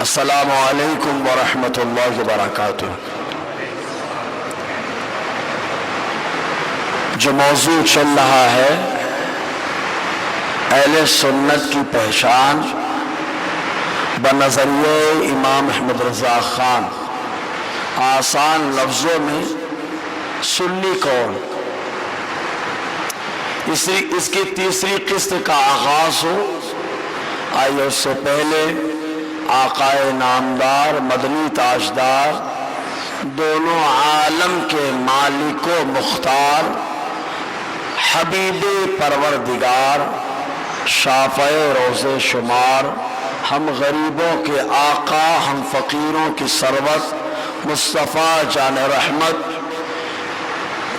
السلام علیکم ورحمۃ اللہ وبرکاتہ۔ جو موضوع چل رہا ہے اہل سنت کی پہچان بنظریہ امام احمد رضا خان، آسان لفظوں میں سنی کون، اس کی تیسری قسط کا آغاز ہو۔ آئیے اس سے پہلے آقائے نامدار مدنی تاجدار، دونوں عالم کے مالک و مختار، حبیب پروردگار، شافع روز شمار، ہم غریبوں کے آقا، ہم فقیروں کی سرورت، مصطفیٰ جان رحمت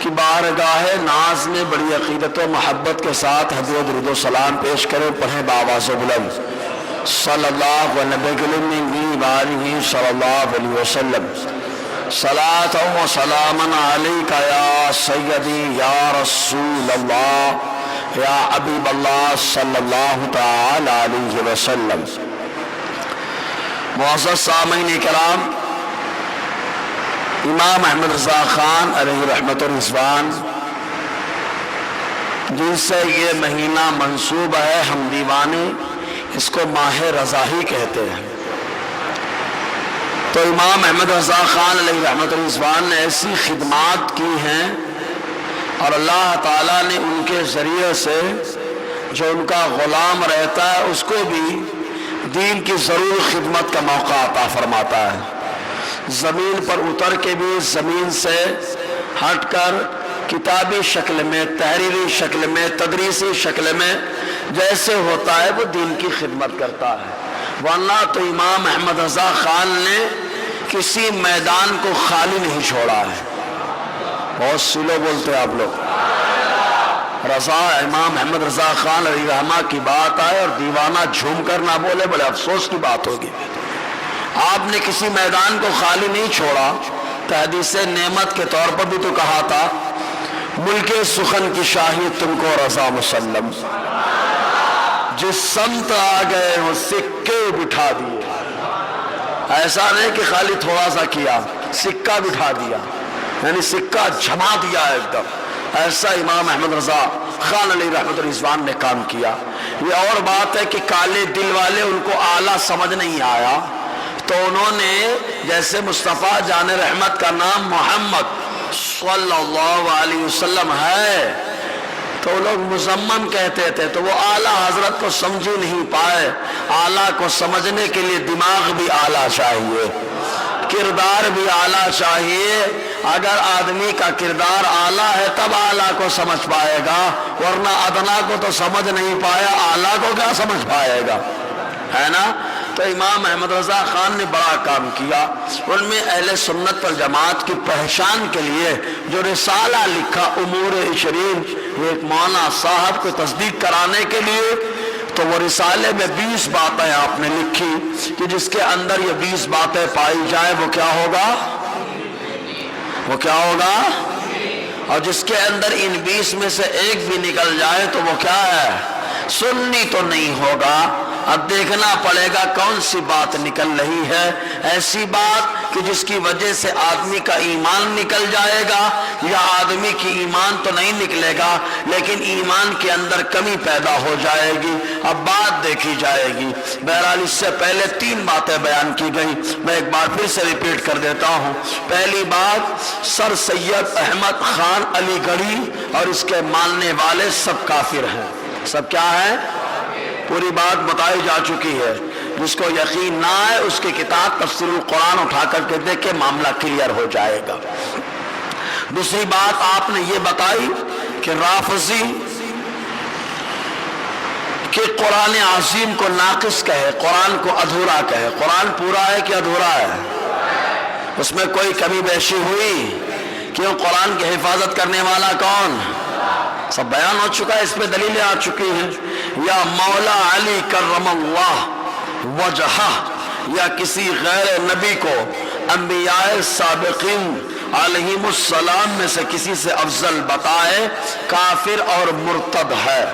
کی بارگاہ ناز میں بڑی عقیدت و محبت کے ساتھ حضرت درود و سلام پیش کریں۔ پڑھیں بآواز بلند صلی اللہ علیہ صلی اللہ علیہ وسلم، صلاۃ و سلام علیک یا سیدی یا رسول اللہ یا حبیب اللہ صلی اللہ تعالی علیہ وسلم۔ معزز سامعین کرام، امام احمد رضا خان علیہ رحمت و رضوان، جن سے یہ مہینہ منسوب ہے، ہم دیوانے اس کو ماہ رضا ہی کہتے ہیں، تو امام احمد رضا خان علیہ رحمت و رضوان نے ایسی خدمات کی ہیں اور اللہ تعالیٰ نے ان کے ذریعے سے جو ان کا غلام رہتا ہے اس کو بھی دین کی ضرور خدمت کا موقع عطا فرماتا ہے۔ زمین پر اتر کے بھی زمین سے ہٹ کر کتابی شکل میں، تحریری شکل میں، تدریسی شکل میں جیسے ہوتا ہے وہ دین کی خدمت کرتا ہے، ورنہ تو امام احمد رضا خان نے کسی میدان کو خالی نہیں چھوڑا ہے۔ بہت سلو بولتے ہیں آپ لوگ، رضا امام احمد رضا خان علیہ رحمہ کی بات آئے اور دیوانہ جھوم کر نہ بولے، بڑے افسوس کی بات ہوگی۔ آپ نے کسی میدان کو خالی نہیں چھوڑا، حدیث نعمت کے طور پر بھی تو کہا تھا، ملک سخن کی شاہی تم کو رضا مسلم، جس سمت آ گئے وہ سکے بٹھا دیے۔ ایسا نہیں کہ خالی تھوڑا سا کیا، سکہ بٹھا دیا، یعنی سکہ جما دیا ایک دم، ایسا امام احمد رضا خان علیہ رحمت رضوان نے کام کیا۔ یہ اور بات ہے کہ کالے دل والے ان کو اعلیٰ سمجھ نہیں آیا، تو انہوں نے جیسے مصطفیٰ جان رحمت کا نام محمد صلی اللہ علیہ وسلم ہے تو لوگ مزمم کہتے تھے، تو وہ اعلیٰ حضرت کو سمجھ نہیں پائے۔ اعلیٰ کو سمجھنے کے لیے دماغ بھی اعلیٰ چاہیے، کردار بھی اعلیٰ چاہیے۔ اگر آدمی کا کردار اعلیٰ ہے تب اعلیٰ کو سمجھ پائے گا، ورنہ ادنا کو تو سمجھ نہیں پایا، اعلیٰ کو کیا سمجھ پائے گا، ہے نا؟ تو امام احمد رضا خان نے بڑا کام کیا۔ ان میں اہل سنت والجماعت کی پہچان کے لیے جو رسالہ لکھا امور 20، ایک مولانا صاحب کو تصدیق کرانے کے لیے، تو وہ رسالے میں 20 باتیں آپ نے لکھی کہ جس کے اندر یہ 20 باتیں پائی جائیں وہ کیا ہوگا، وہ کیا ہوگا، اور جس کے اندر ان 20 میں سے ایک بھی نکل جائے تو وہ کیا ہے، سنی تو نہیں ہوگا۔ اب دیکھنا پڑے گا کون سی بات نکل رہی ہے، ایسی بات کہ جس کی وجہ سے آدمی کا ایمان نکل جائے گا، یا آدمی کی ایمان تو نہیں نکلے گا لیکن ایمان کے اندر کمی پیدا ہو جائے گی، اب بات دیکھی جائے گی۔ بہرحال اس سے پہلے 3 باتیں بیان کی گئی، میں ایک بار پھر سے ریپیٹ کر دیتا ہوں۔ پہلی بات، سر سید احمد خان علی گڑھی اور اس کے ماننے والے سب کافر ہیں۔ سب کیا ہے؟ پوری بات بتائی جا چکی ہے، جس کو یقین نہ آئے اس کی کتاب تفسیر القرآن اٹھا کر کے دیکھے، معاملہ کلیئر ہو جائے گا۔ دوسری بات آپ نے یہ بتائی کہ رافضی کہ قرآن عظیم کو ناقص کہے، قرآن کو ادھورا کہے۔ قرآن پورا ہے کہ ادھورا ہے؟ اس میں کوئی کمی بیشی ہوئی؟ کیوں؟ قرآن کی حفاظت کرنے والا کون؟ سب بیان ہو چکا ہے، اس پہ دلیلیں آ چکی ہیں۔ یا مولا علی کرم اللہ وجہہ، یا کسی غیر نبی کو انبیاء سابقین علیہم السلام میں سے کسی سے افضل بتائے، کافر اور مرتد ہے۔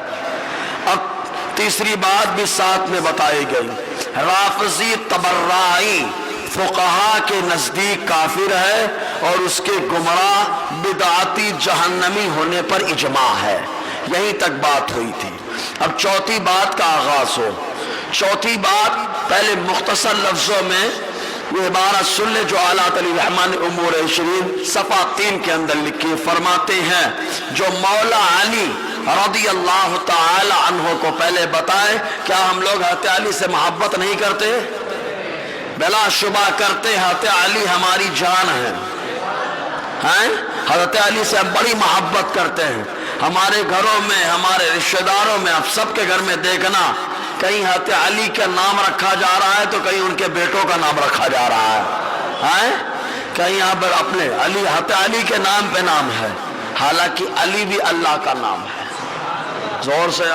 اب تیسری بات بھی ساتھ میں بتائی گئی، رافضی تبرعی فقہا کے نزدیک کافر ہے اور اس کے گمراہ بدعتی جہنمی ہونے پر اجماع ہے. یہیں تک بات ہوئی تھی. اب چوتھی بات کا آغاز ہو. چوتھی بات پہلے مختصر لفظوں میں یہ عبارت سن لے جو اعلیٰ علی رحمٰن امور 20 صفحہ 3 کے اندر لکھی. فرماتے ہیں جو مولا علی رضی اللہ تعالی عنہ کو پہلے بتائے کیا ہم لوگ حضرت علی سے محبت نہیں کرتے؟ بلا شبہ کرتے. حضرت علی ہماری جان ہے. حضرت علی سے ہم بڑی محبت کرتے ہیں. ہمارے گھروں میں ہمارے رشتہ داروں میں اب سب کے گھر میں دیکھنا کہیں حضرت علی کا نام رکھا جا رہا ہے تو کہیں ان کے بیٹوں کا نام رکھا جا رہا ہے. کہیں یہاں پر اپنے علی حضرت علی کے نام پہ نام ہے حالانکہ علی بھی اللہ کا نام ہے. زور سے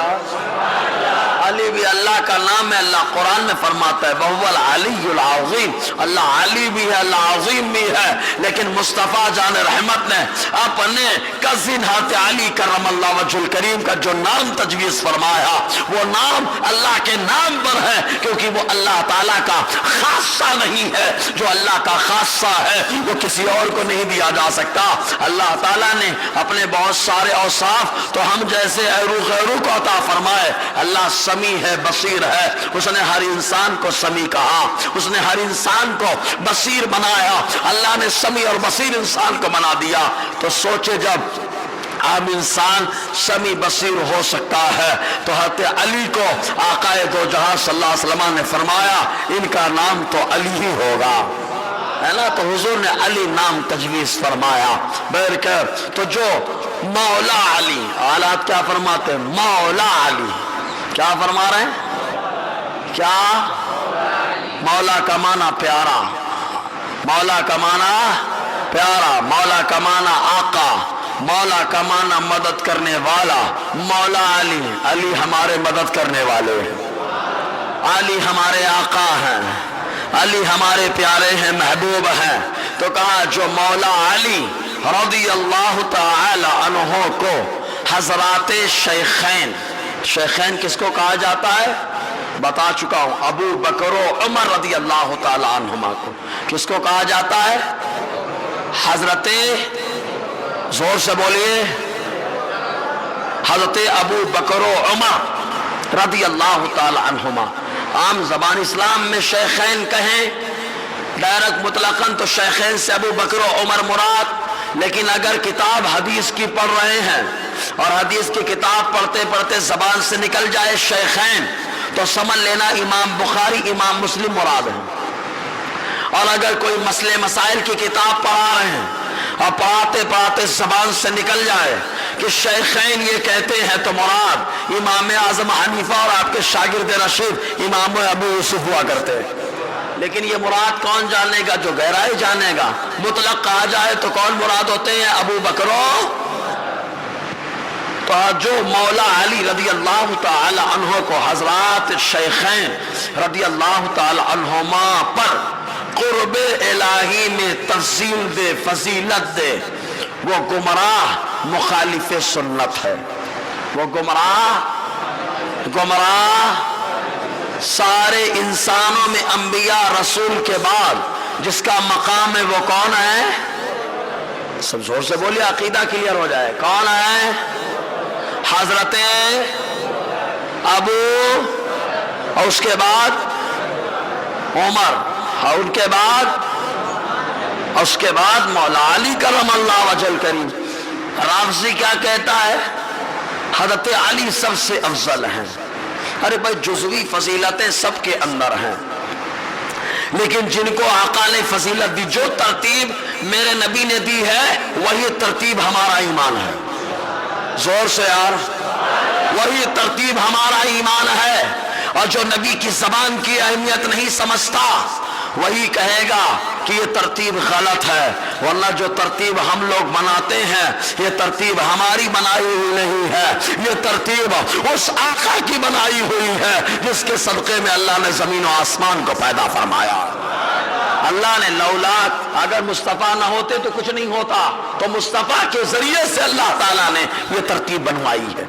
علی بھی اللہ کا نام ہے. اللہ قرآن میں فرماتا ہے وَهُوَ الْعَلِيُّ الْعَظِيمُ. اللہ علی بھی ہے اللہ عظیم بھی ہے. لیکن مصطفیٰ جان رحمت نے اپنے کزن حضرت علی کرم اللہ وجہ الکریم کا جو نام تجویز فرمایا وہ نام اللہ کے نام پر ہے کیونکہ وہ اللہ تعالیٰ کا خاصہ نہیں ہے. جو اللہ کا خاصہ ہے وہ کسی اور کو نہیں دیا جا سکتا. اللہ تعالیٰ نے اپنے بہت سارے اوصاف تو ہم جیسے غیروں کو عطا فرمائے. اللہ سمیع ہے بصیر ہے. اس نے ہر انسان کو سمیع کہا. اس نے ہر انسان کو بصیر بنایا. اللہ نے سمیع اور بصیر انسان کو بنا دیا. تو سوچے جب عام انسان سمیع بصیر ہو سکتا ہے تو حضرت علی کو آقا دو جہاں صلی اللہ علیہ وسلم نے فرمایا ان کا نام تو علی ہی ہوگا ہے نا. تو حضور نے علی نام تجویز فرمایا. بہرکیف تو جو مولا علی حالات کیا فرماتے ہیں؟ مولا علی کیا فرما رہے ہیں؟ کیا مولا کا معنی پیارا. مولا کا معنی پیارا. مولا کا معنی آقا. مولا کا معنی مدد کرنے والا. مولا علی علی ہمارے مدد کرنے والے ہیں. علی ہمارے آقا ہیں. علی ہمارے پیارے ہیں محبوب ہیں. تو کہا جو مولا علی رضی اللہ تعالی عنہ کو حضرات شیخین. شیخین کس کو کہا جاتا ہے؟ بتا چکا ہوں. ابو بکر و عمر رضی اللہ تعالی عنہما کو کس کو کہا جاتا ہے؟ حضرت زور سے بولیے حضرت ابو بکر و عمر رضی اللہ تعالی عنہما. عام زبان اسلام میں شیخین کہیں ڈائریکٹ مطلقاً تو شیخین سے ابو بکر و عمر مراد. لیکن اگر کتاب حدیث کی پڑھ رہے ہیں اور حدیث کی کتاب پڑھتے پڑھتے زبان سے نکل جائے شیخین تو سمجھ لینا امام بخاری امام مسلم مراد ہیں. اور اگر کوئی مسئلے مسائل کی کتاب پڑھا رہے ہیں اور پڑھاتے پڑھاتے زبان سے نکل جائے کہ شیخین یہ کہتے ہیں تو مراد امام اعظم حنیفہ اور آپ کے شاگرد رشید امام ابو یوسف ہوا کرتے. لیکن یہ مراد کون جانے گا؟ جو گہرائی جانے گا. مطلق کہا جائے تو کون مراد ہوتے ہیں؟ ابو بکرو. تو جو مولا علی رضی اللہ تعالی عنہ کو حضرات شیخین رضی اللہ تعالی عنہما پر قرب الہی میں تفضیل دے فضیلت دے وہ گمراہ مخالف سنت ہے. وہ گمراہ سارے انسانوں میں انبیاء رسول کے بعد جس کا مقام ہے وہ کون ہے؟ سب زور سے بولیے عقیدہ کلیئر ہو جائے. کون ہے؟ حضرت ابو اور اس کے بعد عمر اور ان کے بعد اور اس کے بعد مولا علی کرم اللہ وجہ الکریم. رافضی کیا کہتا ہے؟ حضرت علی سب سے افضل ہیں. ارے بھائی جزوی فضیلتیں سب کے اندر ہیں لیکن جن کو آقا نے فضیلت دی جو ترتیب میرے نبی نے دی ہے وہی ترتیب ہمارا ایمان ہے. زور سے یار وہی ترتیب ہمارا ایمان ہے. اور جو نبی کی زبان کی اہمیت نہیں سمجھتا وہی کہے گا کہ یہ ترتیب غلط ہے. ورنہ جو ترتیب ہم لوگ بناتے ہیں یہ ترتیب ہماری بنائی ہوئی نہیں ہے. یہ ترتیب اس آقا کی بنائی ہوئی ہے جس کے صدقے میں اللہ نے زمین و آسمان کو پیدا فرمایا. اللہ نے لولا اگر مصطفیٰ نہ ہوتے تو کچھ نہیں ہوتا. تو مصطفیٰ کے ذریعے سے اللہ تعالیٰ نے یہ ترتیب بنوائی ہے.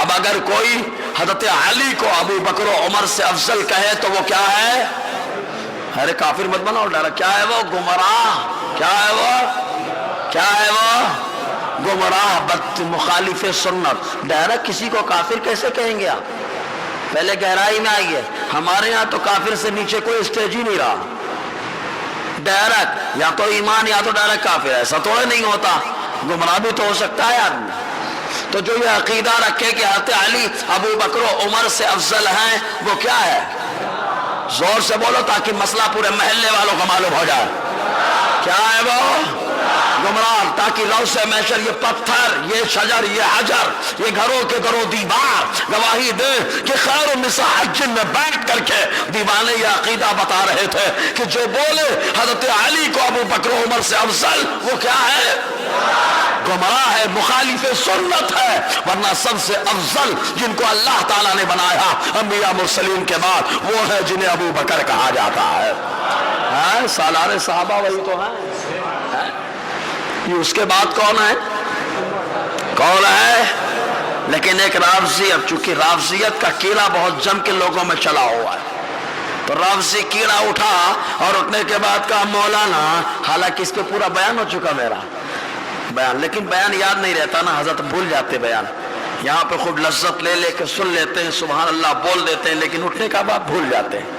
اب اگر کوئی حضرت علی کو ابو بکر و عمر سے افضل کہے تو وہ کیا ہے؟ ارے کافر مت بناؤ ڈرا، کیا ہے وہ؟ گمراہ۔ کیا ہے وہ؟ کیا ہے وہ؟ گمراہ، بد مخالف سنت۔ ڈائریکٹ کسی کو کافر کیسے کہیں گے آپ؟ پہلے گہرائی میں آئیے، ہمارے ہاں تو کافر سے نیچے کوئی اسٹیج ہی نہیں رہا، ڈائریکٹ یا تو ایمان یا تو ڈائریکٹ کافر۔ ایسا تھوڑا نہیں ہوتا، گمراہ بھی تو ہو سکتا ہے آدمی۔ تو جو یہ عقیدہ رکھے کہ حضرت علی ابو بکر و عمر سے افضل ہیں، وہ کیا ہے؟ زور سے بولو تاکہ مسئلہ پورے محلے والوں کو معلوم ہو جائے۔ کیا ہے وہ؟ گمراہ، تاکہ لو سے محشر یہ پتھر، یہ شجر، یہ حجر، یہ گھروں کے گھروں دیوار گواہی دے کہ خیر النساء حجن میں بیٹھ کر کے دیوانے یہ عقیدہ بتا رہے تھے کہ جو بولے حضرت علی کو ابو بکر و عمر سے افضل، وہ کیا ہے؟ گمراہ ہے، مخالف سنت ہے۔ ورنہ سب سے افضل جن کو اللہ تعالیٰ نے بنایا انبیاء مرسلین کے بعد، وہ ہے جنہیں ابو بکر کہا جاتا ہے۔ سالار صحابہ وہی تو ہیں۔ یہ اس کے بعد کون ہے؟ کون ہے؟ لیکن ایک رافضی، اب چونکہ رافضیت کا کیڑا بہت جم کے لوگوں میں چلا ہوا ہے، تو رافضی کیڑا اٹھا اور اٹھنے کے بعد کہا مولانا، حالانکہ اس پہ پورا بیان ہو چکا میرا بیان، لیکن بیان یاد نہیں رہتا نا، حضرت بھول جاتے بیان، یہاں پہ خود لذت لے لے کے سن لیتے ہیں، سبحان اللہ بول دیتے ہیں، لیکن اٹھنے کا بعد بھول جاتے ہیں۔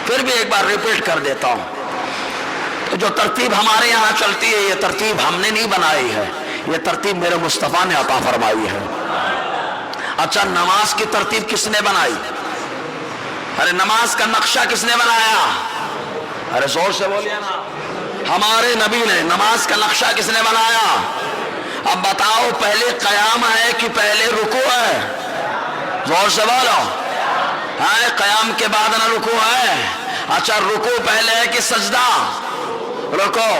پھر بھی ایک بار ریپیٹ کر دیتا ہوں، جو ترتیب ہمارے یہاں چلتی ہے یہ ترتیب ہم نے نہیں بنائی ہے، یہ ترتیب میرے مصطفیٰ نے عطا فرمائی ہے۔ اچھا، نماز کی ترتیب کس نے بنائی؟ ارے نماز کا نقشہ کس نے بنایا؟ ارے زور سے بولیے نا، ہمارے نبی نے۔ نماز کا نقشہ کس نے بنایا؟ اب بتاؤ، پہلے قیام ہے کہ پہلے رکوع ہے؟ زور سے بولو۔ قیام کے بعد نہ رکوع ہے؟ اچھا، رکوع پہلے ہے کہ سجدہ؟ رکو،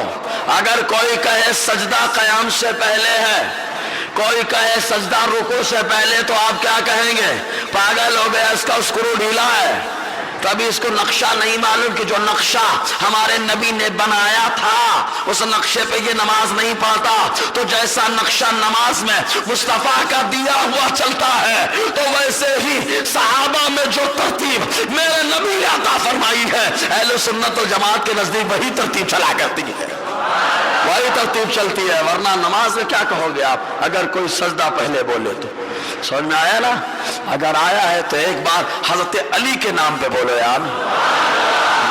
اگر کوئی کہے سجدہ قیام سے پہلے ہے، کوئی کہے سجدہ رکوع سے پہلے، تو آپ کیا کہیں گے؟ پاگل ہو گیا، اس کا اسکرو ڈھیلا ہے۔ کبھی اس کو نقشہ نہیں معلوم کہ جو نقشہ ہمارے نبی نے بنایا تھا اس نقشے پہ یہ نماز نہیں پڑھتا۔ تو جیسا نقشہ نماز میں مصطفیٰ کا دیا ہوا چلتا ہے، تو ویسے ہی صحابہ میں جو ترتیب میرے نبی نے عطا فرمائی ہے، اہل سنت و جماعت کے نزدیک وہی ترتیب چلا کرتی ہے، وہی ترتیب چلتی ہے۔ ورنہ نماز میں کیا کہو گے آپ اگر کوئی سجدہ پہلے بولے تو؟ سمجھ میں آیا نا؟ اگر آیا ہے تو ایک بار حضرت علی کے نام پہ بولو یار۔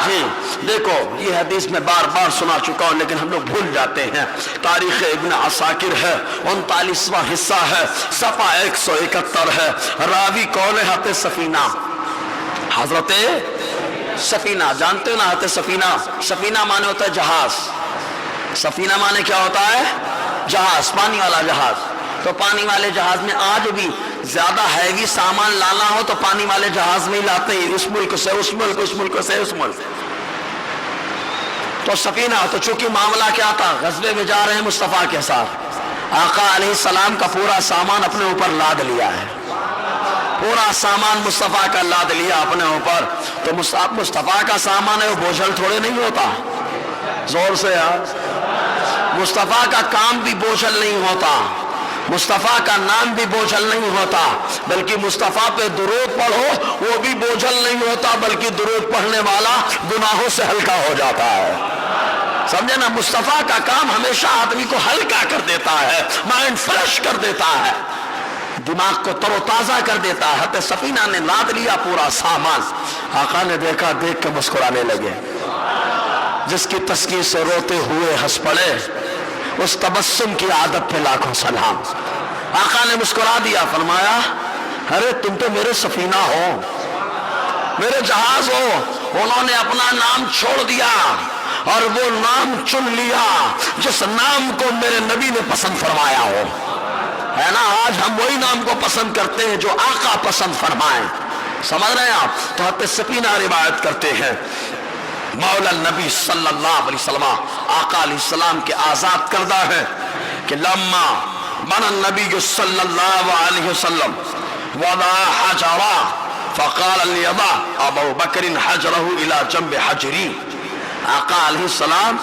جی دیکھو، یہ حدیث میں بار بار سنا چکا ہوں لیکن ہم لوگ بھول جاتے ہیں۔ تاریخ ابن عساکر ہے، 39واں حصہ ہے، صفحہ 171 ہے۔ راوی کون ہے؟ حضرت سفینہ۔ حضرت سفینہ جانتے ہو نا؟ حضرت سفینہ، سفینہ مانے ہوتا ہے جہاز۔ سفینہ مانے کیا ہوتا ہے؟ جہاز، پانی والا جہاز۔ تو پانی والے جہاز میں آج بھی زیادہ ہیوی سامان لانا ہو تو پانی والے جہاز میں ہی لاتے ہیں، اس ملک سے اس ملک، اس ملک سے اس ملک۔ تو سفینہ، تو چونکہ معاملہ کیا تھا، غزوے میں جا رہے ہیں مصطفیٰ کے ساتھ، آقا علیہ السلام کا پورا سامان اپنے اوپر لاد لیا ہے، پورا سامان مصطفیٰ کا لاد لیا اپنے اوپر۔ تو مصطفیٰ کا سامان ہے، وہ بوجھل تھوڑے نہیں ہوتا، زور سے یار، مصطفیٰ کا کام بھی بوجھل نہیں ہوتا، مصطفیٰ کا نام بھی بوجھل نہیں ہوتا، بلکہ مصطفیٰ پہ درود پڑھو وہ بھی بوجھل نہیں ہوتا، بلکہ درود پڑھنے والا گناہوں سے ہلکا ہو جاتا ہے۔ سمجھے نا؟ مصطفیٰ کا کام ہمیشہ آدمی کو ہلکا کر دیتا ہے، مائنڈ فریش کر دیتا ہے، دماغ کو تر و تازہ کر دیتا ہے۔ حضرت سفینہ نے لاد لیا پورا سامان، آقا نے دیکھا، دیکھ کے مسکرانے لگے۔ جس کی تذکیر سے روتے ہوئے ہنس پڑے، اس تبسم کی عادت پہ لاکھوں سلام۔ آقا نے مسکرا دیا، فرمایا ارے تم تو میرے سفینہ ہو، میرے جہاز ہو۔ انہوں نے اپنا نام چھوڑ دیا اور وہ نام چن لیا جس نام کو میرے نبی نے پسند فرمایا ہو، ہے نا؟ آج ہم وہی نام کو پسند کرتے ہیں جو آقا پسند فرمائیں، سمجھ رہے ہیں آپ؟ تو حضرت سفینہ روایت کرتے ہیں، مولا نبی صلی اللہ علیہ وسلم، آقا علیہ السلام کے آزاد کردہ ہے کہ لما من النبی صلی اللہ علیہ وسلم وضع حجرا فقال لیضع ابو بکر حجرہ الى جنب حجری۔ آقا علیہ السلام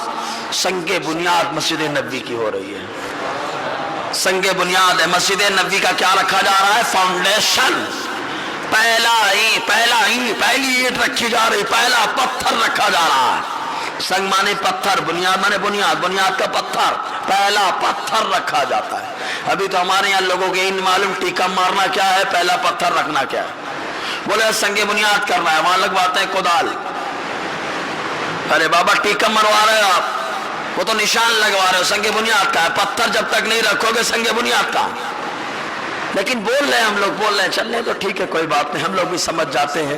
سنگ بنیاد مسجد نبی کی ہو رہی ہے، سنگ بنیاد ہے مسجد نبی کا، کیا رکھا جا رہا ہے؟ فاؤنڈیشن۔ پہلی اینٹ رکھی جا رہی، پہلا پتھر رکھا جا رہا ہے۔ سنگ مانے پتھر، بنیاد مانے بنیاد کا پتھر، پہلا پتھر رکھا جاتا ہے۔ ابھی تو ہمارے یہاں لوگوں کے ان معلوم ٹیکا مارنا کیا ہے، پہلا پتھر رکھنا کیا ہے۔ بولے سنگ بنیاد کرنا ہے، وہاں لگواتے ہیں کدال۔ ارے بابا ٹیکا مروا رہے ہو آپ، وہ تو نشان لگوا رہے ہو، سنگ بنیاد کا ہے۔ پتھر جب تک نہیں رکھو گے سنگ بنیاد کا۔ لیکن بول رہے ہیں ہم لوگ، بول رہے ہیں چلنے تو ٹھیک ہے کوئی بات نہیں، ہم لوگ بھی سمجھ جاتے ہیں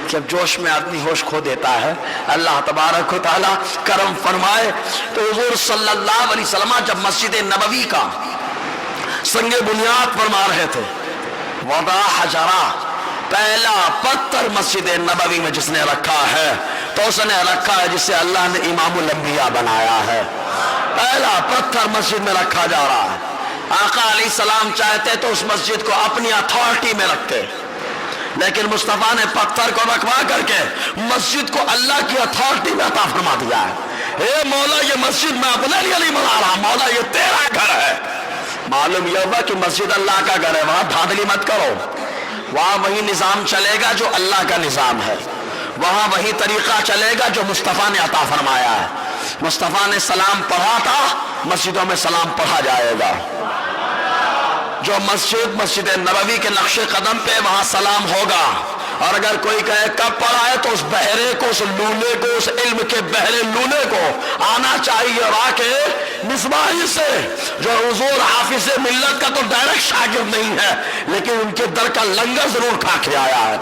کہ اب جوش میں آدمی ہوش کھو دیتا ہے۔ اللہ تبارک و تعالی کرم فرمائے۔ تو حضور صلی اللہ علیہ وسلم جب مسجد نبوی کا سنگ بنیاد فرما رہے تھے، وضع حجرہ، پہلا پتھر مسجد نبوی میں جس نے رکھا ہے تو اس نے رکھا ہے جسے اللہ نے امام الانبیاء بنایا ہے۔ پہلا پتھر مسجد میں رکھا جا رہا ہے۔ آقا علیہ السلام چاہتے تو اس مسجد کو اپنی اتھارٹی میں رکھتے، لیکن مصطفیٰ نے پتھر کو رکھوا کر کے مسجد کو اللہ کی اتھارٹی میں عطا فرما دیا ہے۔ اے مولا یہ مسجد میں اپنے لیے نہیں بنا رہا، مولا یہ تیرا گھر ہے۔ معلوم یہ ہوگا کہ مسجد اللہ کا گھر ہے، وہاں دھاندلی مت کرو، وہاں وہی نظام چلے گا جو اللہ کا نظام ہے، وہاں وہی طریقہ چلے گا جو مصطفیٰ نے عطا فرمایا ہے۔ مصطفیٰ نے سلام پڑھا تھا، مسجدوں میں سلام پڑھا جائے گا۔ جو مسجد نبوی کے نقش قدم پہ وہاں سلام ہوگا، اور اگر کوئی کہے کب پڑھا ہے تو اس بہرے کو، اس لولے کو، اس علم کے بہرے لولے کو آنا چاہیے، اور آ کے مصباحی سے، جو حضور حافظ ملت کا تو ڈائریکٹ شاگرد نہیں ہے لیکن ان کے در کا لنگر ضرور کھا کے آیا ہے،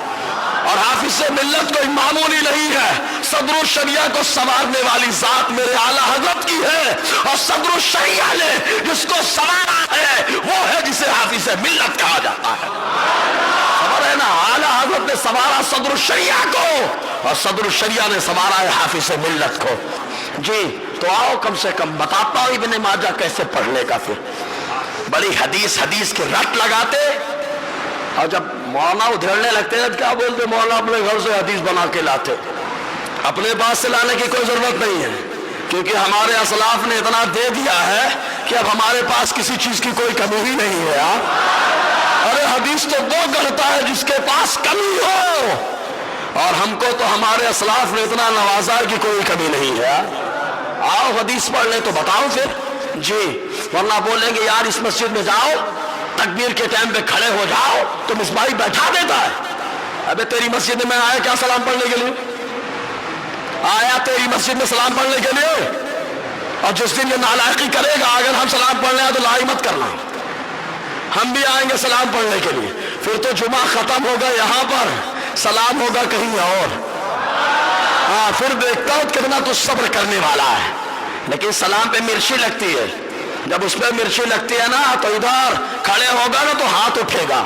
اور حافظ ملت کوئی معمولی نہیں ہے، صدر الشریعہ کو سنوارنے والی ذات میرے اعلیٰ حضرت کی ہے، اور صدر الشریعہ نے جس کو سنوارا ہے وہ ہے جسے حافظ ملت کہا جاتا ہے۔ خبر ہے نا، اعلیٰ حضرت نے سنوارا صدر الشریعہ کو، اور صدر الشریعہ نے سنوارا ہے حافظ ملت کو۔ جی تو آؤ کم سے کم بتاتا ہوں ابن ماجہ کیسے پڑھنے کا۔ پھر بڑی حدیث کے رٹ لگاتے، اور جب مولانا ادھیڑنے لگتے ہیں کیا بولتے، مولانا اپنے گھر سے حدیث بنا کے لاتے، اپنے پاس سے لانے کی کوئی ضرورت نہیں ہے، کیونکہ ہمارے اسلاف نے اتنا دے دیا ہے کہ اب ہمارے پاس کسی چیز کی کوئی کمی ہی نہیں ہے۔ ارے حدیث تو وہ گڑھتا ہے جس کے پاس کمی ہو، اور ہم کو تو ہمارے اسلاف نے اتنا نوازا کہ کوئی کمی نہیں ہے۔ آؤ حدیث پڑھ لیں تو بتاؤ پھر جی، ورنہ بولیں گے یار اس مسجد میں جاؤ تکبیر کے ٹائم پہ کھڑے ہو جاؤ تو مصباحی بیٹھا دیتا ہے۔ ابے تیری مسجد میں آیا کیا سلام پڑھنے کے لیے؟ آیا تیری مسجد میں سلام پڑھنے کے لیے؟ اور جس دن یہ نالائقی کرے گا اگر ہم سلام پڑھنے آئے تو لائی مت کرنا، ہم بھی آئیں گے سلام پڑھنے کے لیے، پھر تو جمعہ ختم ہوگا یہاں پر، سلام ہوگا کہیں اور۔ ہاں پھر دیکھتا ہوں کتنا تو صبر کرنے والا ہے۔ لیکن سلام پہ مرچی لگتی ہے، جب اس پہ مرچی لگتی ہے نا تو ادھر کھڑے ہوگا نا تو ہاتھ اٹھے گا،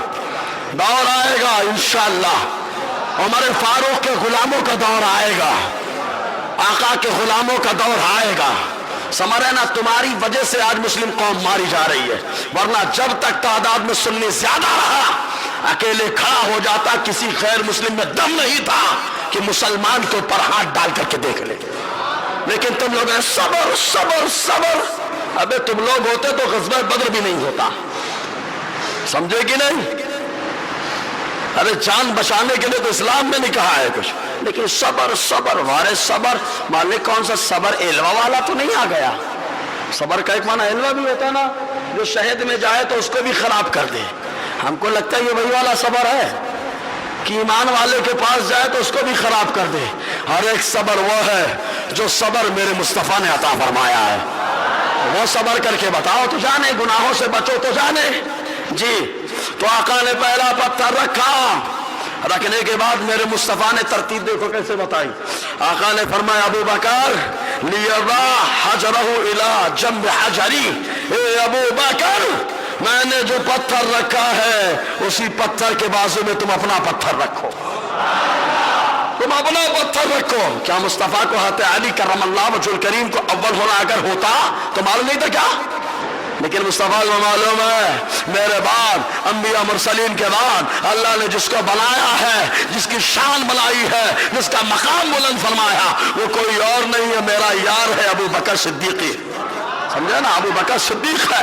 دور آئے گا انشاءاللہ، عمر فاروق کے غلاموں کا دور آئے گا، آقا کے غلاموں کا دور آئے گا۔ سمجھ رہے نا، تمہاری وجہ سے آج مسلم قوم ماری جا رہی ہے، ورنہ جب تک تعداد میں سنی زیادہ رہا اکیلے کھڑا ہو جاتا، کسی غیر مسلم میں دم نہیں تھا کہ مسلمان کے اوپر ہاتھ ڈال کر کے دیکھ لے۔ لیکن تم لوگ ہیں صبر صبر صبر، ابے تم لوگ ہوتے تو غزوہ بدر بھی نہیں ہوتا، سمجھے کہ نہیں؟ ارے جان بچانے کے لیے تو اسلام میں نہیں کہا ہے کچھ، لیکن صبر صبر وارے صبر، مالک کون سا صبر ایلوا والا تو نہیں آ گیا؟ صبر کا ایک معنی ایلوا بھی ہوتا ہے نا، جو شہد میں جائے تو اس کو بھی خراب کر دے۔ ہم کو لگتا ہے یہ وہی والا صبر ہے کہ ایمان والے کے پاس جائے تو اس کو بھی خراب کر دے۔ ہر ایک صبر وہ ہے جو صبر میرے مصطفیٰ نے عطا فرمایا ہے، وہ صبر کر کے بتاؤ تو جانے، گناہوں سے بچو تو جانے۔ جی تو آقا نے پہلا پتھر رکھا، رکھنے کے بعد میرے مصطفیٰ نے ترتیب دیکھو کیسے بتائی۔ آقا نے فرمایا ابو بکر لیضع حجرہ الی جنب حجری، اے ابو بکر میں نے جو پتھر رکھا ہے اسی پتھر کے بازو میں تم اپنا پتھر رکھو، تم اپنا پتھر رکھو۔ کیا مصطفیٰ کو حضرت علی کرم اللہ وجہ الکریم کو اول ہونا اگر ہوتا تو معلوم نہیں تھا کیا؟ لیکن مصطفیٰ کو معلوم ہے میرے بعد انبیاء مرسلین کے بعد اللہ نے جس کو بنایا ہے، جس کی شان بنائی ہے، جس کا مقام بلند فرمایا، وہ کوئی اور نہیں ہے، میرا یار ہے ابو بکر صدیقی۔ سمجھے نا، ابو بکر صدیق ہے،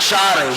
4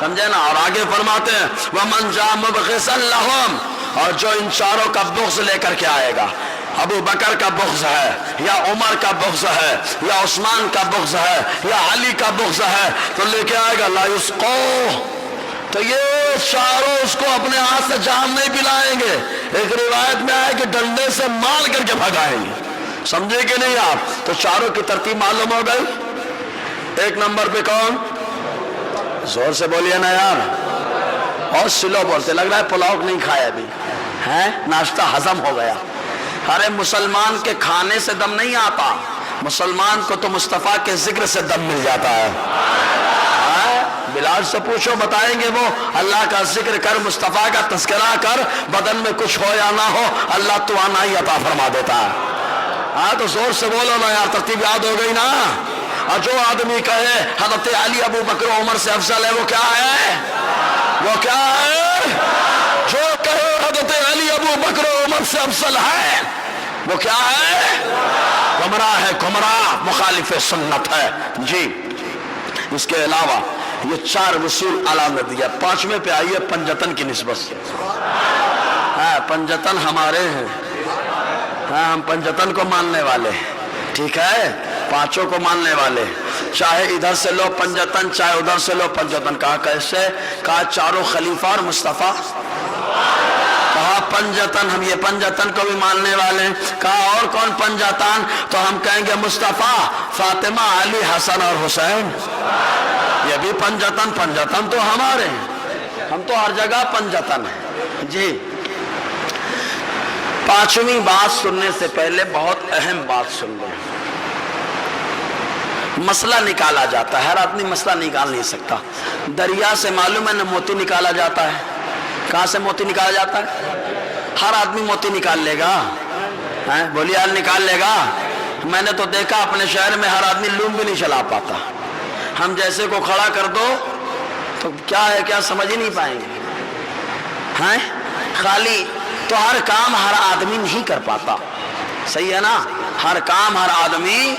سمجھے نا؟ اور آگے فرماتے ہیں وَمَنْ جَاءَ مُبْغِضًا لَهُمْ، اور جو ان چاروں کا بغض لے کر کے آئے گا، ابو بکر کا بغض ہے یا عمر کا بغض ہے یا عثمان کا بغض ہے یا علی کا بغض ہے، تو لے کے آئے گا لا یسقوہ، تو یہ چاروں اس کو اپنے ہاتھ سے جام نہیں پلائیں گے۔ ایک روایت میں آئے کہ ڈنڈے سے مار کر کے بھگائیں گے۔ سمجھے کہ نہیں آپ؟ تو چاروں کی ترتیب معلوم ہو گئی۔ ایک نمبر پہ کون؟ زور سے بولیے نا یار، اور سلو بولتے، لگ رہا ہے پلاؤ نہیں کھایا ابھی ہے، ناشتہ ہضم ہو گیا۔ ارے مسلمان کے کھانے سے دم نہیں آتا، مسلمان کو تو مصطفیٰ کے ذکر سے دم مل جاتا ہے۔ بلال سے پوچھو، بتائیں گے وہ، اللہ کا ذکر کر، مصطفیٰ کا تذکرہ کر، بدن میں کچھ ہو یا نہ ہو اللہ توانائی عطا فرما دیتا ہے۔ ہاں تو زور سے بولو نا یار، ترتیب یاد ہو گئی نا؟ اور جو آدمی کہے حضرت علی ابو بکر عمر سے افضل ہے، وہ کیا ہے؟ وہ کیا ہے؟ جو کہے حضرت علی ابو بکر عمر سے افضل ہے، وہ کیا ہے؟ گمراہ ہے، گمراہ، مخالف سنت ہے۔ جی اس کے علاوہ یہ 4 رسول اعلیٰ نے دیا۔ 5ویں پہ آئیے پنجتن کی نسبت سے۔ ہاں پنجتن ہمارے ہیں، ہاں ہم پنجتن کو ماننے والے ہیں، ٹھیک ہے؟ 5 کو ماننے والے، چاہے ادھر سے لو پنجتن چاہے ادھر سے لو پنجتن۔ کہا کیسے؟ کہا چاروں خلیفہ اور مصطفیٰ، کہا پنجتن، ہم یہ پنجتن کو بھی ماننے والے ہیں۔ کہا اور کون پنجتن؟ تو ہم کہیں گے مصطفیٰ، فاطمہ، علی، حسن اور حسین، یہ بھی پنجتن۔ پنجتن تو ہمارے ہیں، ہم تو ہر جگہ پنجتن ہیں۔ جی 5ویں بات سننے سے پہلے بہت اہم بات سن لیں۔ مسئلہ نکالا جاتا ہے، ہر آدمی مسئلہ نکال نہیں سکتا۔ دریا سے معلوم ہے نہ موتی نکالا جاتا ہے، کہاں سے موتی نکالا جاتا ہے؟ ہر آدمی موتی نکال لے گا؟ بولیے حال نکال لے گا؟ میں نے تو دیکھا اپنے شہر میں ہر آدمی لوم بھی نہیں چلا پاتا۔ ہم جیسے کو کھڑا کر دو تو کیا ہے کیا سمجھ ہی نہیں پائیں گے، ہیں خالی۔ تو ہر کام ہر آدمی نہیں کر پاتا، صحیح ہے نا؟ ہر کام ہر آدمی،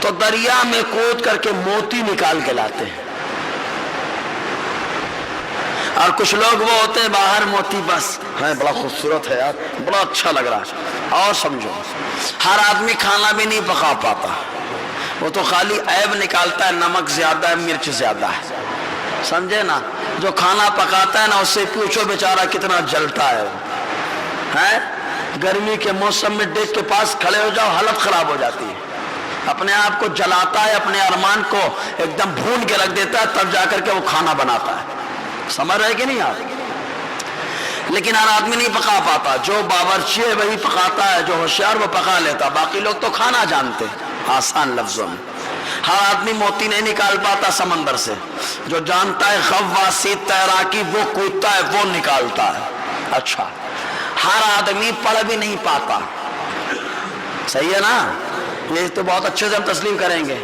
تو دریا میں کود کر کے موتی نکال کے لاتے ہیں، اور کچھ لوگ وہ ہوتے ہیں باہر موتی بس ہے، بڑا خوبصورت ہے یار، بڑا اچھا لگ رہا ہے۔ اور سمجھو ہر آدمی کھانا بھی نہیں پکا پاتا، وہ تو خالی عیب نکالتا ہے، نمک زیادہ ہے، مرچ زیادہ ہے، سمجھے نا؟ جو کھانا پکاتا ہے نا اس سے پوچھو بیچارہ کتنا جلتا ہے وہ، ہے؟ گرمی کے موسم میں ڈیگ کے پاس کھڑے ہو جاؤ حالت خراب ہو جاتی ہے، اپنے آپ کو جلاتا ہے، اپنے ارمان کو ایک دم بھون کے رکھ دیتا ہے، تب جا کر کے وہ کھانا بناتا ہے۔ سمجھ رہے کہ نہیں آپ؟ لیکن ہر آدمی نہیں پکا پاتا، جو باورچی ہے وہی پکاتا ہے، جو ہوشیار وہ پکا لیتا، باقی لوگ تو کھانا جانتے آسان لفظوں میں۔ ہر آدمی موتی نہیں نکال پاتا سمندر سے، جو جانتا ہے غواصی تیراکی وہ کودتا ہے وہ نکالتا ہے۔ اچھا ہر آدمی پڑھ بھی نہیں پاتا، صحیح ہے نا؟ یہ تو بہت اچھے سے ہم تسلیم کریں گے،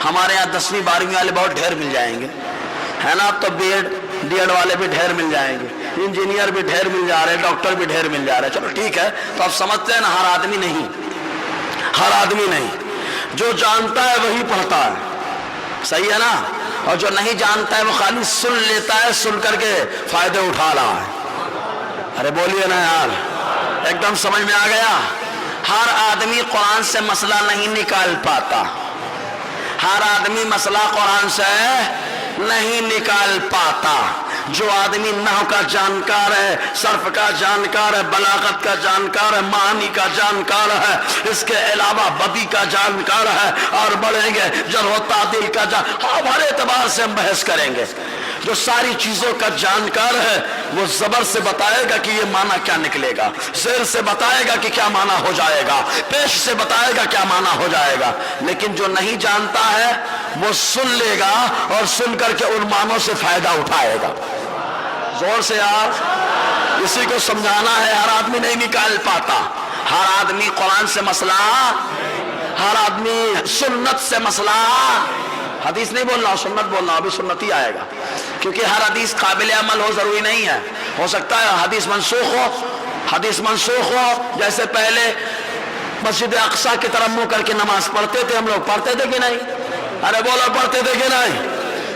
ہمارے یہاں 10ویں 12ویں والے بہت ڈھیر مل جائیں گے، ہے نا؟ اب تو بی ایڈ والے بھی ڈھیر مل جائیں گے، انجینئر بھی ڈھیر مل جا رہے ہیں، ڈاکٹر بھی ڈھیر مل جا رہے ہیں۔ چلو ٹھیک ہے، تو آپ سمجھتے ہیں نا ہر آدمی نہیں، ہر آدمی نہیں، جو جانتا ہے وہی پڑھتا ہے، صحیح ہے نا؟ اور جو نہیں جانتا ہے وہ خالی سن لیتا ہے، سن کر کے فائدے اٹھا رہا ہے۔ ارے بولیے نا یار، ایک دم سمجھ میں آ گیا؟ ہر آدمی قرآن سے مسئلہ نہیں نکال پاتا، ہر آدمی مسئلہ قرآن سے نہیں نکال پاتا۔ جو آدمی نحو کا جانکار ہے، صرف کا جانکار ہے، بلاغت کا جانکار ہے، معانی کا جانکار ہے، اس کے علاوہ بدی کا جانکار ہے، اور بڑھیں گے جرح و تعدیل کا ہر اعتبار سے ہم بحث کریں گے۔ جو ساری چیزوں کا جانکار ہے وہ زبر سے بتائے گا کہ یہ معنی کیا نکلے گا، زیر سے بتائے گا کہ کیا معنی ہو جائے گا، پیش سے بتائے گا کیا معنی ہو جائے گا۔ لیکن جو نہیں جانتا ہے وہ سن لے گا اور سن کر کے ان معنوں سے فائدہ اٹھائے گا۔ زور سے یار، اسی کو سمجھانا ہے، ہر آدمی نہیں نکال پاتا، ہر آدمی قرآن سے مسئلہ، ہر آدمی سنت سے مسئلہ، حدیث نہیں بولنا، سنت بولنا، ابھی سنت ہی آئے گا، کیونکہ ہر حدیث قابل عمل ہو ضروری نہیں ہے، ہو سکتا ہے حدیث منسوخ ہو، حدیث منسوخ ہو۔ جیسے پہلے مسجد اقصی کی طرف منہ کر کے نماز پڑھتے تھے ہم لوگ، پڑھتے تھے کہ نہیں؟ ارے بولو پڑھتے تھے کہ نہیں؟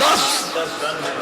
10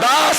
10,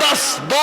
10, 2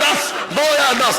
10।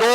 2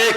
1,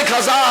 1000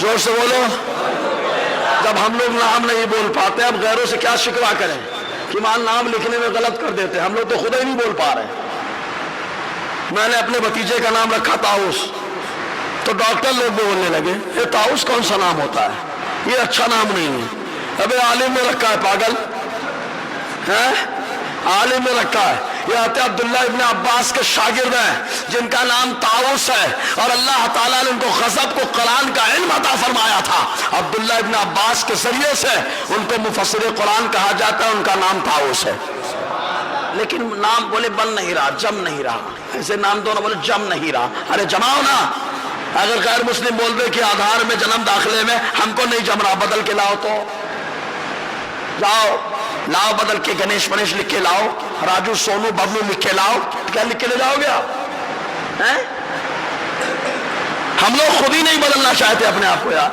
زور سے بولو. جب ہم لوگ نام نہیں بول پاتے اب غیروں سے کیا شکوہ کریں کہ مان نام لکھنے میں غلط کر دیتے. ہم لوگ تو خود ہی نہیں بول پا رہے. میں نے اپنے بھتیجے کا نام رکھا طاؤس, تو ڈاکٹر لوگ بولنے لگے یہ طاؤس کون سا نام ہوتا ہے, یہ اچھا نام نہیں ہے. ابے عالم نے رکھا ہے, پاگل ہے, عالم نے رکھا ہے. یہ آتے عبداللہ ابن عباس کے شاگرد ہیں جن کا نام طاؤس ہے, اور اللہ تعالیٰ نے ان کو غضب کو قرآن کا علم عطا فرمایا تھا. عبداللہ ابن عباس کے ذریعے سے ان کو مفسر قرآن کہا جاتا ہے, ان کا نام طاؤس ہے. لیکن نام بولے بن نہیں رہا, جم نہیں رہا. ایسے نام دونوں بولے جم نہیں رہا. ارے جماؤ نا. اگر غیر مسلم بول دے کہ آدھار میں جنم داخلے میں ہم کو نہیں جم رہا, بدل کے لاؤ. تو جاؤ لاؤ بدل کے, گنیش منیش لکھ کے لاؤ, راجو سونو ببلو لکھ کے لاؤ. کیا لکھ کے لے جاؤ گے آپ؟ ہم لوگ خود ہی نہیں بدلنا چاہتے اپنے آپ کو یار,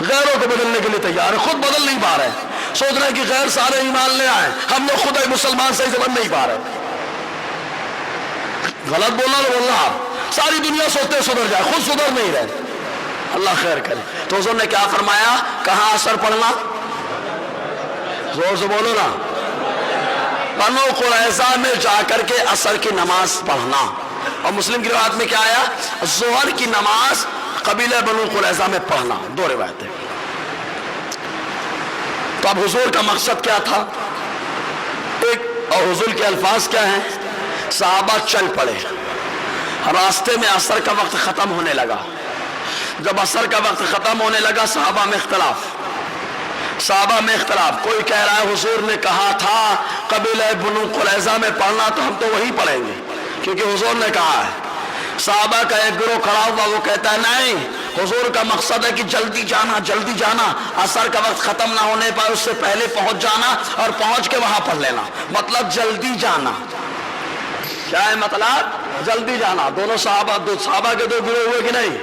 غیروں کو بدلنے کے لیے تیار ہے, خود بدل نہیں پا رہے. سوچ رہے ہیں کہ غیر سارے ایمان لے آئے, ہم لوگ خود ایک مسلمان صحیح سے بن نہیں پا رہے. غلط بولنا تو بولنا. آپ ساری دنیا سوچتے سدھر جائے, خود سدھر نہیں رہے. اللہ خیر کرے. تو حضور نے کیا فرمایا, کہاں اثر پڑھنا, زور سے بولو نا, بنو قریظہ میں جا کر کے عصر کی نماز پڑھنا. اور مسلم کی روایت میں کیا آیا, ظہر کی نماز قبیلہ بنو قریظہ میں پڑھنا. دو روایتیں. تو اب حضور کا مقصد کیا تھا ایک, اور حضور کے الفاظ کیا ہیں, صحابہ چل پڑے. راستے میں عصر کا وقت ختم ہونے لگا. جب عصر کا وقت ختم ہونے لگا صحابہ میں اختلاف. کوئی کہہ رہا ہے حضور نے کہا تھا قبیلہ بنو قریظہ میں پڑھنا, تو ہم تو وہی پڑھیں گے کیونکہ حضور نے کہا ہے. صحابہ کا ایک گروہ کھڑا ہوا, وہ کہتا ہے نہیں, حضور کا مقصد ہے کہ جلدی جانا, عصر کا وقت ختم نہ ہونے پر اس سے پہلے پہنچ جانا اور پہنچ کے وہاں پڑھ لینا. مطلب جلدی جانا. کیا ہے مطلب, جلدی جانا. دونوں صحابہ کے دو گروہ ہوئے کہ نہیں؟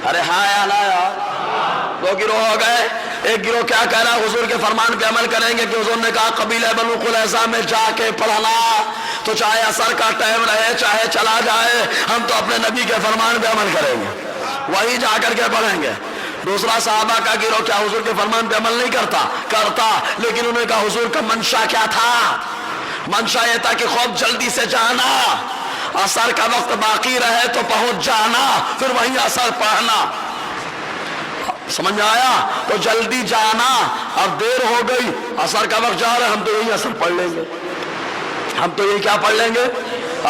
ارے ہاں یا نا یار, دو گروہ ہو گئے. ایک گروہ کیا کہہ رہا ہے, حضور کے فرمان پہ عمل کریں گے کہ حضور نے کہا قبیلہ بنو قریظہ میں جا کے پڑھنا, تو چاہے عصر کا ٹائم رہے چاہے چلا جائے, ہم تو اپنے نبی کے فرمان پہ عمل کریں گے, وہی جا کر کے پڑھیں گے. دوسرا صحابہ کا گروہ کیا حضور کے فرمان پہ عمل نہیں کرتا, لیکن انہوں نے کہا حضور کا منشا کیا تھا, منشا یہ تھا کہ خوب جلدی سے جانا, عصر کا وقت باقی رہے تو پہنچ جانا, پھر وہیں عصر پڑھنا. سمجھ میں آیا؟ تو جلدی جانا. اب دیر ہو گئی, عصر کا وقت جا رہا ہے, ہم تو یہی عصر پڑھ لیں گے, ہم تو یہی کیا پڑھ لیں گے,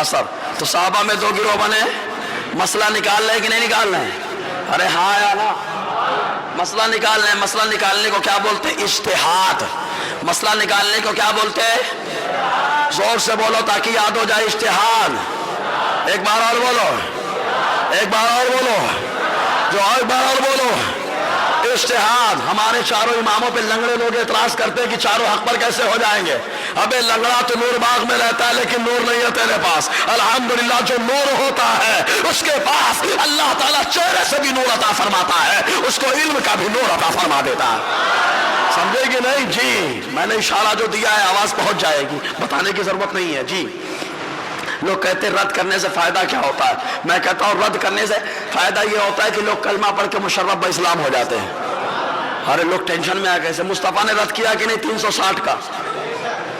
عصر. تو صحابہ میں دو گروہ بنے. مسئلہ نکال لیں کہ نہیں نکال لیں؟ ارے ہاں یا نا, مسئلہ نکال لیں. مسئلہ نکالنے کو کیا بولتے ہیں, اجتہاد. مسئلہ نکالنے کو کیا بولتے ہیں, زور سے بولو تاکہ یاد ہو جائے, اجتہاد. ایک بار اور بولو, ایک بار اور بولو, جو ایک بار اور بولو, اجتہاد. ہمارے چاروں اماموں پہ لنگڑے لوگ اعتراض کرتے ہیں کہ چاروں حق پر کیسے ہو جائیں گے. ابے لنگڑا تو نور باغ میں رہتا ہے لیکن نور نہیں ہے تیرے پاس. الحمدللہ جو نور ہوتا ہے اس کے پاس اللہ تعالیٰ چہرے سے بھی نور عطا فرماتا ہے, اس کو علم کا بھی نور عطا فرما دیتا ہے. سمجھے کہ نہیں؟ جی میں نے اشارہ جو دیا ہے آواز پہنچ جائے گی, بتانے کی ضرورت نہیں ہے. جی لوگ کہتے ہیں رد کرنے سے فائدہ کیا ہوتا ہے, میں کہتا ہوں رد کرنے سے فائدہ یہ ہوتا ہے کہ لوگ کلمہ پڑھ کے مشرف اسلام ہو جاتے ہیں. ارے لوگ ٹینشن میں آ گئے. مصطفیٰ نے رد کیا کہ نہیں 360 کا؟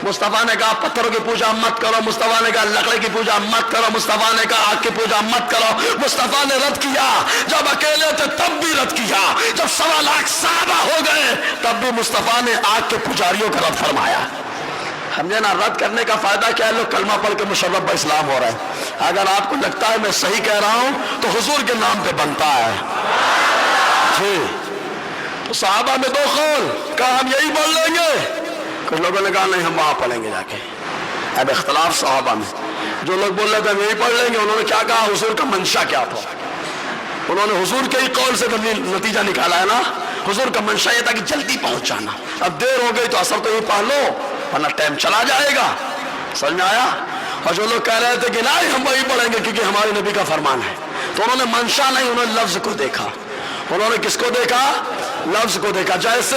مصطفیٰ نے کہا پتھروں کی پوجا مت کرو, مصطفیٰ نے کہا لکڑی کی پوجا مت کرو, مصطفیٰ نے کہا آگ کی پوجا مت کرو. مصطفیٰ نے رد کیا, جب اکیلے تھے تب بھی رد کیا, جب 1.25 لاکھ صحابہ ہو گئے تب بھی مصطفیٰ نے آگ کے پجاریوں کا رد فرمایا. سمجھے نا, رد کرنے کا فائدہ کیا ہے, لوگ کلمہ پڑھ کے مشرف اسلام ہو رہے ہیں. اگر آپ کو لگتا ہے میں صحیح کہہ رہا ہوں تو حضور کے نام پہ بنتا ہے. جی تو صحابہ میں دو قول, کہا ہم یہی پڑھ لیں گے, کچھ لوگوں نے کہا نہیں ہم وہاں پڑھیں گے جا کے. اب اختلاف صحابہ میں. جو لوگ بول رہے تھے ہم یہی پڑھ لیں گے, انہوں نے کیا کہا, حضور کا منشا کیا تھا, انہوں نے حضور کے ہی قول سے نتیجہ نکالا ہے نا. حضور کا منشا یہ تھا کہ جلدی پہنچ جانا. اب دیر ہو گئی تو عصر تو یہ پڑھ لو ورنہ ٹائم چلا جائے گا. سمجھ میں آیا؟ اور جو لوگ کہہ رہے تھے کہ نہیں ہم وہی پڑھیں گے کیونکہ ہمارے نبی کا فرمان ہے, تو انہوں نے منشا نہیں, انہوں نے لفظ کو دیکھا. انہوں نے کس کو دیکھا, لفظ کو دیکھا. جیسے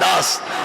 10।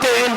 3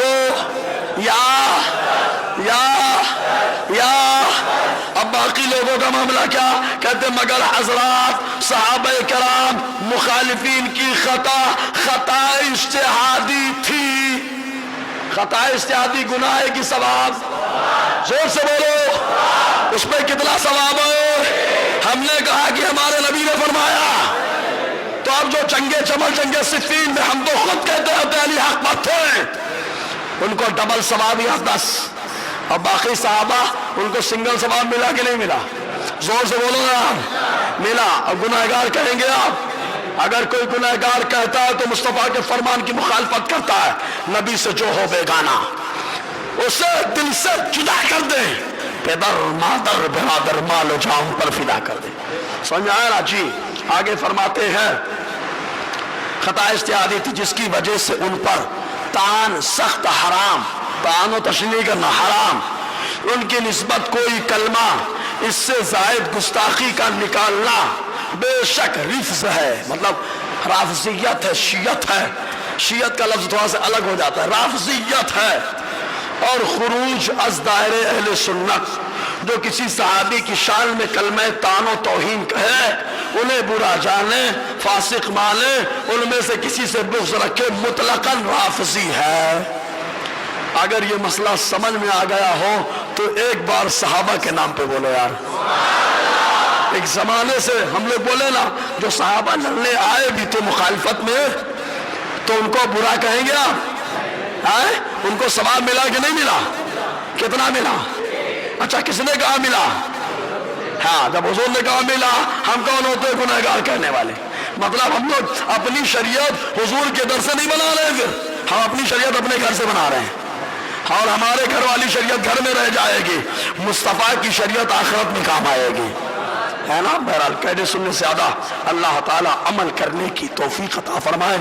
2। یا اب باقی لوگوں کا معاملہ کیا کہتے مگر حضرات صحابہ کرام مخالفین کی خطا اجتہادی تھی. خطا اجتہادی گناہ ہے کہ ثواب؟ زور سے بولو، اس پہ کتنا ثواب ہے؟ ہم نے کہا کہ ہمارے نبی نے فرمایا. تو اب جو چنگے چمل چنگے صفین میں ہم تو خود کہتے ہیں علی حق پر تھے، ان کو ڈبل ثواب یا 10، اور باقی صحابہ ان کو سنگل ثواب ملا کہ نہیں ملا؟ زور سے بولو نا. ملا. اور گناہگار کہیں گے آپ؟ اگر کوئی گناہگار کہتا ہے تو مصطفیٰ کے فرمان کی مخالفت کرتا ہے، نبی سے جو ہو بیگانہ اسے دل سے جدا کر دیں، پدر مادر برادر مال و جان پر فدا کر دیں. سمجھ آیا نا جی؟ آگے فرماتے ہیں خطا اجتہادی تھی جس کی وجہ سے ان پر طعن سخت حرام، طعن و تشنیع کرنا حرام، ان کی نسبت کوئی کلمہ اس سے زائد گستاخی کا نکالنا بے شک رفض ہے. مطلب رافضیت ہے، شیعت ہے. شیعت کا لفظ تھوڑا سا الگ ہو جاتا ہے، رافضیت ہے. اور خروج از دائرے اہل سنت، جو کسی صحابی کی شان میں کلمہ طعن و توہین کہے، انہیں برا جانے، فاسق مانے، ان میں سے کسی سے بغض رکھے، مطلقاً رافضی ہے. اگر یہ مسئلہ سمجھ میں آ گیا ہو تو ایک بار صحابہ کے نام پہ بولو یار. ایک زمانے سے ہم لوگ بولے نا جو صحابہ لڑنے آئے بھی تھے مخالفت میں، تو ان کو برا کہیں گے آپ؟ ان کو ثواب ملا کہ نہیں ملا؟ کتنا ملا؟ اچھا کس نے کہا ملا؟ ہاں جب حضور نے کہا ملا، ہم کون ہوتے ہیں گنہگار کہنے والے؟ مطلب ہم لوگ اپنی شریعت حضور کے در سے نہیں بنا رہے، پھر ہم اپنی شریعت اپنے گھر سے بنا رہے ہیں، اور ہمارے گھر والی شریعت گھر میں رہ جائے گی، مصطفیٰ کی شریعت آخرت میں کام آئے گی، ہے نا؟ بہرحال کہنے سننے سے زیادہ اللہ تعالیٰ عمل کرنے کی توفیق عطا فرمائے.